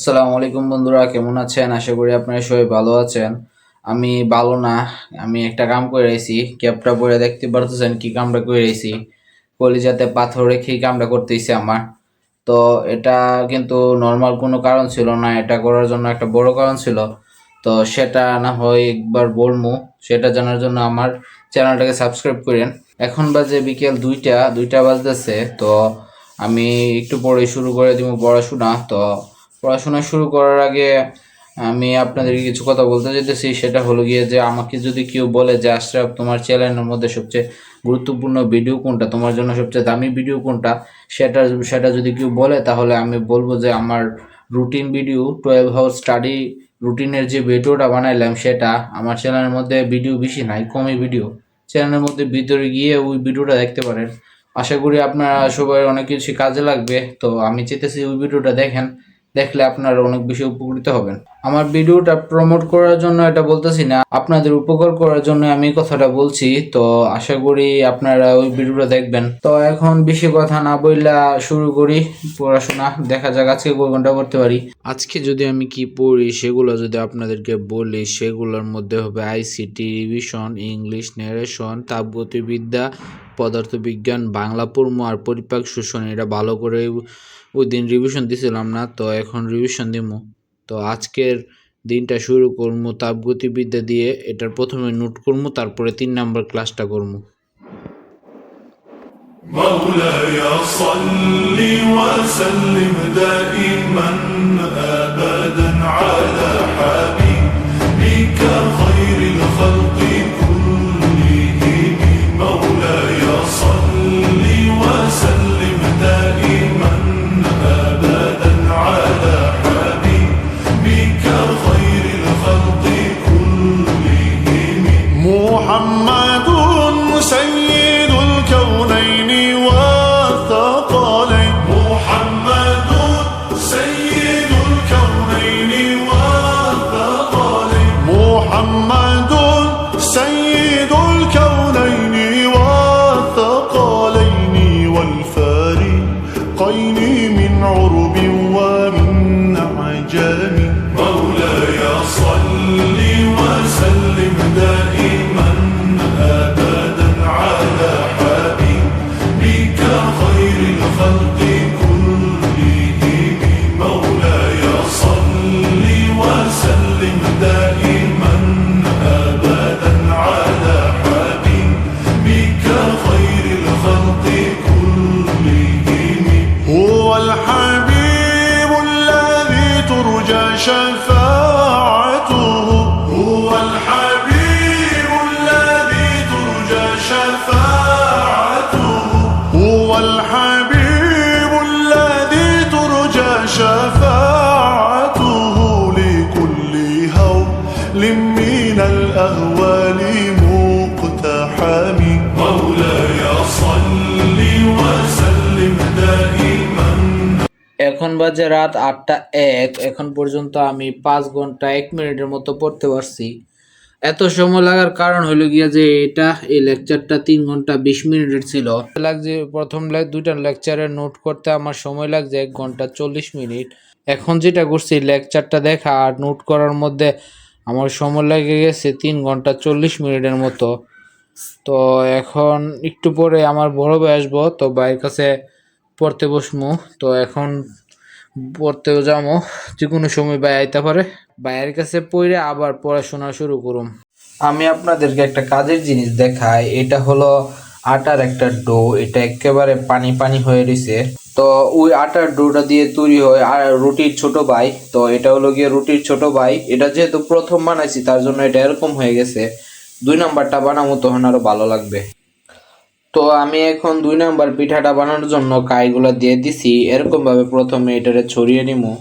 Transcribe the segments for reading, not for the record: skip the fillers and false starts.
আসসালামু আলাইকুম বন্ধুরা, কেমন আছেন? আশা করি আপনারা সবাই ভালো আছেন। আমি ভালো না। আমি একটা কাম করে আইছি, ক্যাপটা পরে দেখতে পারতেছেন কি কামটা করে আইছি। কলিজাতে পাথর রেখে এই কামটা করতেইছে আমার। তো এটা কিন্তু নর্মাল কোনো কারণ ছিল না, এটা করার জন্য একটা বড় কারণ ছিল। তো সেটা না হয় একবার বলবো। সেটা জানার জন্য আমার চ্যানেলটাকে সাবস্ক্রাইব করেন। এখন বাজে বিকেল 2টা বাজতেছে। তো আমি একটু পরে শুরু করে দিব পড়াশোনা। তো পড়াশোনা শুরু করার আগে আমি আপনাদেরকে কিছু কথা বলতে চাইতেছি। সেটা হলো গিয়ে যে আমাকে যদি কেউ বলে যে আশরাফ, তোমার চ্যানেলের মধ্যে সবচেয়ে গুরুত্বপূর্ণ ভিডিও কোনটা, তোমার জন্য সবচেয়ে দামি ভিডিও কোনটা, সেটা সেটা যদি কেউ বলে, তাহলে আমি বলবো যে আমার রুটিন ভিডিও 12 আওয়ার স্টাডি রুটিনের যে ভিডিওটা বানাইলাম সেটা। আমার চ্যানেলের মধ্যে ভিডিও বেশি নাই, কমই ভিডিও। চ্যানেলের মধ্যে ভিতরে গিয়ে ওই ভিডিওটা দেখতে পারেন। আশা করি আপনারা সবাই অনেক কিছু কাজে লাগবে। তো আমি চাইতেছি ওই ভিডিওটা দেখেন, দেখলে আপনারা অনেক বেশি উপকৃত হবেন। আমার ভিডিওটা প্রমোট করার জন্য এটা বলতেছি না, আপনাদের উপকার করার জন্য আমি এই কথাটা বলছি। তো আশা করি আপনারা ওই ভিডিওটা দেখবেন। তো এখন বেশি কথা না বইলা শুরু করি পড়াশোনা। দেখা যাক আজকে কয় ঘন্টা পড়তে পারি। আজকে যদি আমি কি পড়ি সেগুলো যদি আপনাদেরকে বলি, সেগুলোর মধ্যে হবে আইসিটি, রিভিশন, ইংলিশ, ন্যারেশন, তাপগতিবিদ্যা, পদার্থবিজ্ঞান, বাংলা পড়বো আর পরিপাক শোষণ। এটা ভালো করে ওই দিন রিভিশন দিছিলাম না, তো এখন রিভিশন দিব। তো আজকের দিনটা শুরু করবো তাপগতিবিদ্যা দিয়ে। এটার প্রথমে নোট করবো, তারপরে 3 নাম্বার ক্লাসটা করবো। مولاي صل وسلم دائما أبدا على حبيبك خير الخلق كلهم. مولاي صل وسلم دائما أبدا على حبيبك خير الخلق كلهم. محمد سيد الكونين والثقلين. محمد سيد الكونين والثقلين. محمد سيد الكونين والثقلين والفارقين من عرب ومن عجم. مولاي صل وسلم دائما أبدا على حبيبك خير الخلق كلهم. مولاي صل وسلم دائما أبدا على حبيبك خير الخلق كلهم. هو الحبيب الذي ترجى شفاعته. هو الحبيب الذي ترجى شفاعته. هو الحبيب الذي ترجى شفاعته لكل هول من الأهوال مقتحم. مولاي صل وسلم دائما. এখন বাজে রাত 8টা 1। এখন পর্যন্ত আমি 5 ঘন্টা 1 মিনিটের মতো পড়তে পারছি। এত সময় লাগার কারণ হলো গিয়া যে এই লেকচারটা 3 ঘন্টা 20 মিনিটের ছিল। লাগছে প্রথম 2টা লেকচারের নোট করতে আমার সময় লাগছে 1 ঘন্টা 40 মিনিট। এখন যেটা করছি লেকচারটা দেখা আর নোট করার মধ্যে আমার সময় লেগে গেছে 3 ঘন্টা 40 মিনিটের মতো। তো এখন একটু পরে আমার বড় ভাই আসবো, তো ভাইয়ের কাছে পড়তে বসমু। তো এখন পড়তেও যাবো, যে কোনো সময় ভাই আইতে পারে। ভাইয়ের কাছে পড়ে আবার পড়াশোনা শুরু করুম। আমি আপনাদেরকে একটা কাজের জিনিস দেখাই। এটা হলো আটার একটা ডো। এটা একেবারে পানি পানি হয়ে রয়েছে। তো ওই আটার ডোটা দিয়ে তৈরি হয় আর রুটির ছোট ভাই। তো এটা হলো গিয়ে রুটির ছোট ভাই। এটা যেহেতু প্রথম বানাইছি তার জন্য এটা এরকম হয়ে গেছে। 2 নাম্বারটা বানাবো, তখন আরো ভালো লাগবে। তো আমি এখন 2 নাম্বার পিঠাটা বানানোর জন্য কাইগুলো দিয়ে দিছি। এরকম ভাবে প্রথমে এটারে ছড়িয়ে নিমু,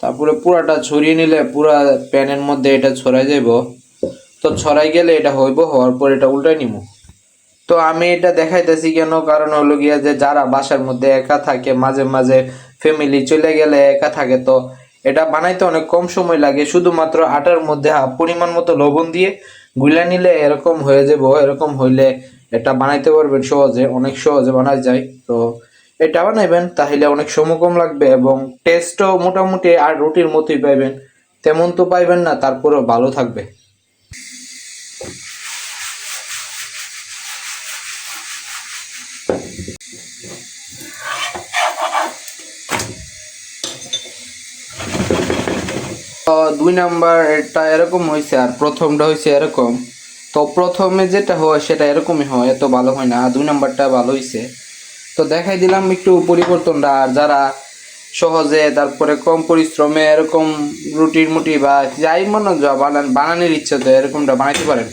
তারপরে পুরাটা ছড়িয়ে নিলে পুরা প্যানের মধ্যে এটা ছড়াই যাব। তো ছড়াই গেলে এটা হইব, হওয়ার পর এটা উল্টাই নিমু। তো আমি এটা দেখাইতেছি কেন, কারণ হলো গিয়া যে যারা বাসার মধ্যে একা থাকে, মাঝে মাঝে ফ্যামিলি চলে গেলে একা থাকে, তো এটা বানাইতে অনেক কম সময় লাগে। শুধুমাত্র আটার মধ্যে পরিমাণ মতো লবণ দিয়ে গুলা নিলে এরকম হয়ে যাব। এরকম হইলে এটা বানাইতে পারবেন সহজে, অনেক সহজে বানাই যায়। তো এটা বানাইবেন তাহলে অনেক সময় কম লাগবে এবং টেস্টও মোটামুটি আর রুটির মতোই পাইবেন, তেমন তো পাইবেন না, তারপরেও ভালো থাকবে। দুই নাম্বার এটা এরকম হয়েছে আর প্রথমটা হয়েছে এরকম। তো প্রথমে যেটা হয় সেটা এরকমই হয়, এত ভালো হয় না। দুই নাম্বারটা ভালো হয়েছে, তো দেখাই দিলাম একটু পরিবর্তনটা। আর যারা সহজে তারপরে কম পরিশ্রমে এরকম রুটির মুটি বা যাই মনে যা বানানোর ইচ্ছে তো এরকমটা বানাইতে পারেন।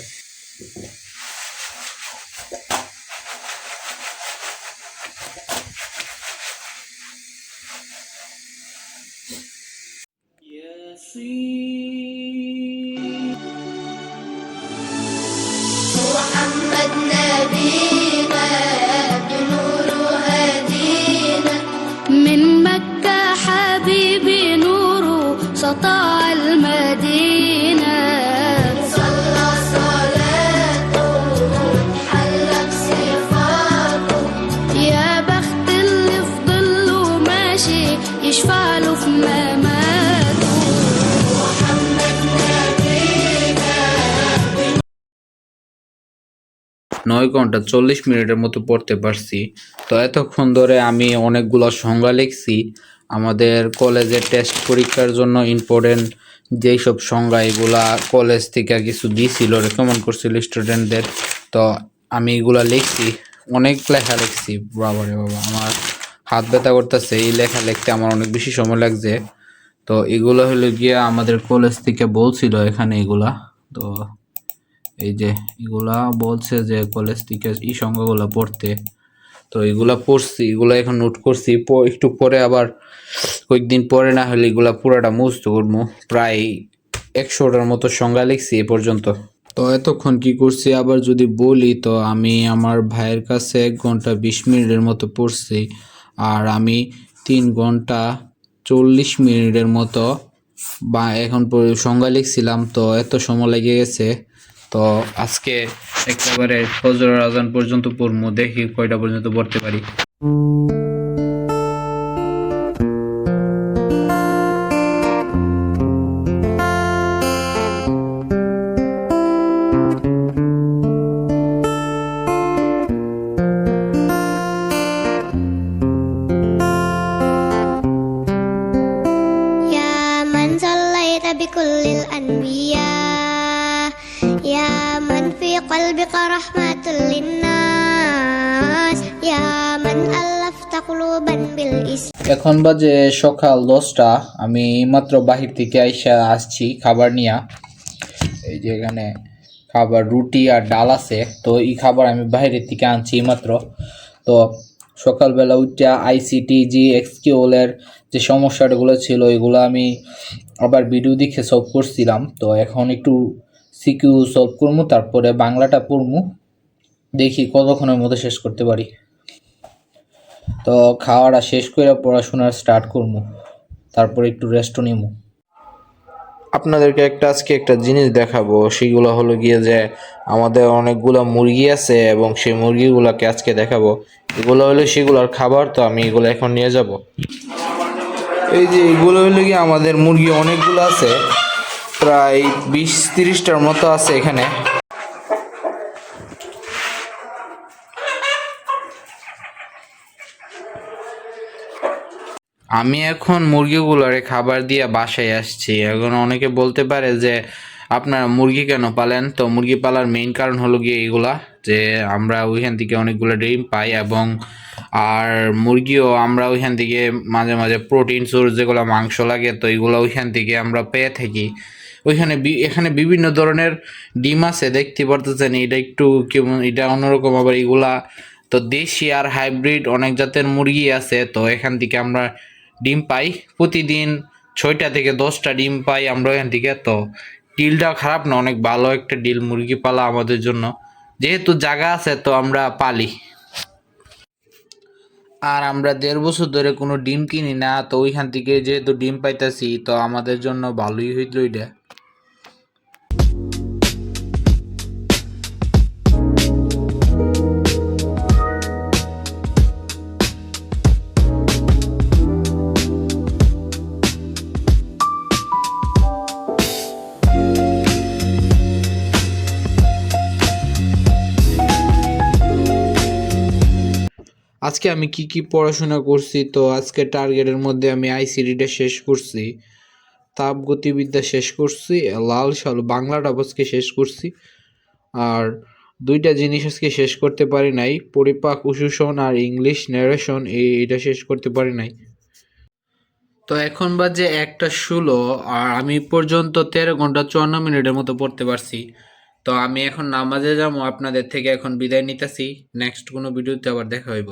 محمد نبينا بنور هدينا من مكة حبيبي نوره سطع المدينة صلى صلاته حلت صفاته يا بخت اللي في ظله ماشي يشفع له في مماته محمد نبينا 9 ঘন্টা 40 মিনিটের মতো পড়তে পারছি। তো এতক্ষণ ধরে আমি অনেকগুলো সংজ্ঞা লিখছি। আমাদের কলেজে টেস্ট পরীক্ষার জন্য ইম্পর্টেন্ট যেই সব সংজ্ঞা, এগুলা কলেজ থেকে কিছু দিছিল, রেকমেন্ড করছিল স্টুডেন্টদের। তো আমি এগুলা লিখছি, অনেক লেখা লিখছি। বাবারে বাবা, আমার হাত ব্যথা করতেছে, এই লেখা লিখতে আমার অনেক বেশি সময় লাগছে। তো এগুলো হলো গিয়ে আমাদের কলেজ থেকে বলছিল এখানে এগুলা। তো এই যে এগুলা বলছে যে কলেজ থেকে এই সংখ্যাগুলো পড়তে, তো এগুলা পড়ছি, এগুলা এখন নোট করছি। একটু পরে আবার কয়েকদিন পরে না হলে এগুলা পুরাটা মুখস্থ করবো। প্রায় 100টার মতো সংখ্যা লিখছি এ পর্যন্ত। তো এতক্ষণ কি করছি আবার যদি বলি, তো আমি আমার ভাইয়ের কাছে 1 ঘন্টা 20 মিনিটের মতো পড়ছি। আর আমি 3 ঘন্টা 40 মিনিটের মতো বা এখন সংজ্ঞা লিখছিলাম। তো এত সময় লেগে গেছে। তো আজকে একেবারে ফজরের আজান পর্যন্ত পড়বো, দেখি কয়টা পর্যন্ত পড়তে পারি। يا من صليت بكل الأنبياء يا من في قلبك رحمة للناس يا من ألفت قلوبا بالإسلام এখন বাজে সকাল 10টা। আমি মাত্র বাহির থেকে আসছি খাবার নিয়ে। এই যে এখানে খাবার, রুটি আর ডাল আছে। তো এই খাবার আমি বাইরের থেকে আনছি মাত্র। তো সকালবেলা উঠে আইসিটি জি এক্সকিউএল যে সমস্যাগুলো ছিল এগুলো আমি আবার ভিডিও দেখে সলভ করছিলাম। তো এখন একটু সিকিউ সলভ করবো, তারপরে বাংলাটা পড়বো, দেখি কতক্ষণের মধ্যে শেষ করতে পারি। তো খাওয়াটা শেষ করে পড়াশোনা স্টার্ট করবো, তারপরে একটু রেস্টও নিবো। আপনাদেরকে আজকে একটা জিনিস দেখাবো, সেগুলো হলো গিয়ে যে আমাদের অনেকগুলো মুরগি আছে এবং সেই মুরগিগুলোকে আজকে দেখাবো। এগুলো হলো সেগুলোর খাবার। তো আমি এগুলো এখন নিয়ে যাব। এই যে এগুলো হলো গিয়ে আমাদের মুরগি অনেকগুলো আছে, প্রায় 20-30টার মতো আছে এখানে। আমি এখন মুরগিগুলোরে খাবার দিয়ে বাসায় আসছি। এখন অনেকে বলতে পারে যে আপনারা মুরগি কেন পালেন? তো মুরগি পালার মেইন কারণ হলো গিয়ে এইগুলা, যে আমরা ওইখান থেকে অনেকগুলো ডিম পাই এবং আর মুরগিও আমরা ওইখান থেকে মাঝে মাঝে প্রোটিন সোর্স যেগুলো মাংস লাগে, তো এগুলো ওইখান থেকে আমরা পেয়ে থাকি। এখানে বিভিন্ন ধরনের ডিম আছে, দেখতে পারতেছেন। এটা একটু কেমন, এটা অন্যরকম। আবার এগুলা তো দেশি আর হাইব্রিড অনেক জাতের মুরগি আছে। তো এখান থেকে আমরা ডিম পাই প্রতিদিন 6টা থেকে 10টা ডিম পাই আমরা এখান থেকে। তো ডিলটা খারাপ না, অনেক ভালো একটা ডিল মুরগি পালা আমাদের জন্য। যেহেতু জায়গা আছে তো আমরা পালি। আর আমরা 1.5 বছর ধরে কোনো ডিম কিনি না, তো ওইখান থেকে যেহেতু ডিম পাইতেছি তো আমাদের জন্য ভালোই হইল এটা। আজকে আমি কি কি পড়াশোনা করছি, তো আজকে টার্গেটের মধ্যে আমি আইসিডিটা শেষ করছি, তাপগতিবিদ্যা শেষ করছি, লাল সাল বাংলাটা আজকে শেষ করছি, আর দুইটা জিনিস আজকে শেষ করতে পারি নাই, পরিপাক উষুষণ আর ইংলিশ ন্যারেশন এইটা শেষ করতে পারি নাই। তো এখন বাজে 1:16 আর আমি পর্যন্ত 13 ঘন্টা 54 মিনিটের মতো পড়তে পারছি। তো আমি এখন নামাজে যাবো, আপনাদের থেকে এখন বিদায় নিতেছি। নেক্সট কোনো ভিডিওতে আবার দেখা হইব।